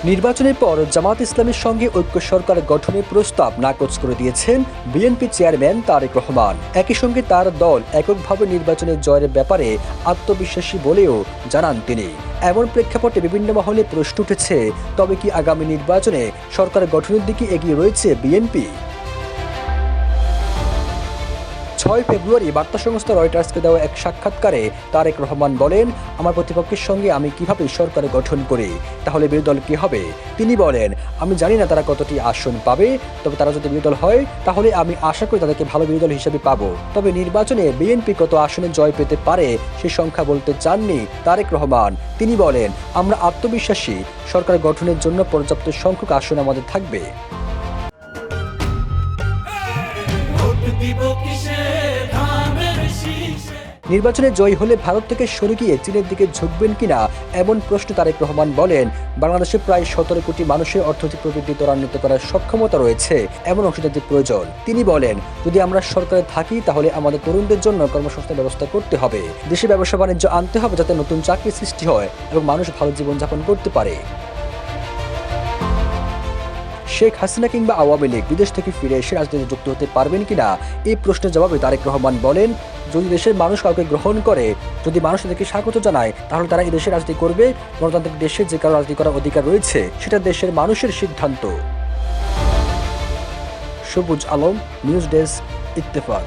নির্বাচনের পর জামাত ইসলামের সঙ্গে ঐক্য সরকার গঠনের প্রস্তাব নাকচ করে দিয়েছেন বিএনপি চেয়ারম্যান তারেক রহমান। একই সঙ্গে তার দল এককভাবে নির্বাচনের জয়ের ব্যাপারে আত্মবিশ্বাসী বলেও জানান তিনি। এমন প্রেক্ষাপটে বিভিন্ন মহলে প্রশ্ন উঠেছে, তবে কি আগামী নির্বাচনে সরকার গঠনের দিকে এগিয়ে রয়েছে বিএনপি? ৬ ফেব্রুয়ারি বার্তা সংস্থা রয়টার্সকে দেওয়া এক সাক্ষাৎকারে তারেক রহমান বলেন, আমার প্রতিপক্ষের সঙ্গে আমি কিভাবে সরকার গঠন করি, তাহলে বিরোধী দল কি হবে? তিনি বলেন, আমি জানি না তারা কতটি আসন পাবে, তবে তারা যদি বিরোধী দল হয় তাহলে আমি আশা করি তাদেরকে ভালো বিরোধী দল হিসেবে পাবো। তবে নির্বাচনে বিএনপি কত আসনে জয় পেতে পারে সে সংখ্যা বলতে চাননি তারেক রহমান। তিনি বলেন, আমরা আত্মবিশ্বাসী, সরকার গঠনের জন্য পর্যাপ্ত সংখ্যক আসন আমাদের থাকবে। নির্বাচনে জয়ী হলে ভারত থেকে সরে গিয়ে চীনের দিকে ঝুঁকবেন কিনা এমন প্রশ্ন তারেক রহমান বলেন, বাংলাদেশে প্রায় ১৭ কোটি মানুষের অর্থনৈতিক প্রবৃদ্ধি ত্বরান্বিত করার সক্ষমতা রয়েছে, এমন অংশীদারদের প্রয়োজন। তিনি বলেন, যদি আমরা সরকারে থাকি তাহলে আমাদের তরুণদের জন্য কর্মসংস্থান ব্যবস্থা করতে হবে, দেশে ব্যবসা বাণিজ্য আনতে হবে যাতে নতুন চাকরি সৃষ্টি হয় এবং মানুষ ভালো জীবনযাপন করতে পারে। শেখ হাসিনা কিংবা আওয়ামী লীগ বিদেশ থেকে ফিরে এসে রাজনীতিতে যুক্ত হতে পারবেন কিনা এই প্রশ্নের জবাবে তারেক রহমান বলেন, যদি দেশের মানুষ কাউকে গ্রহণ করে, যদি মানুষ তাদেরকে স্বাগত জানায়, তাহলে তারা এই দেশে রাজনীতি করবে। গণতান্ত্রিক দেশে যে কারো রাজনীতি করার অধিকার রয়েছে, সেটা দেশের মানুষের সিদ্ধান্ত। সবুজ আলম, নিউজ ডেস্ক, ইত্তেফাক।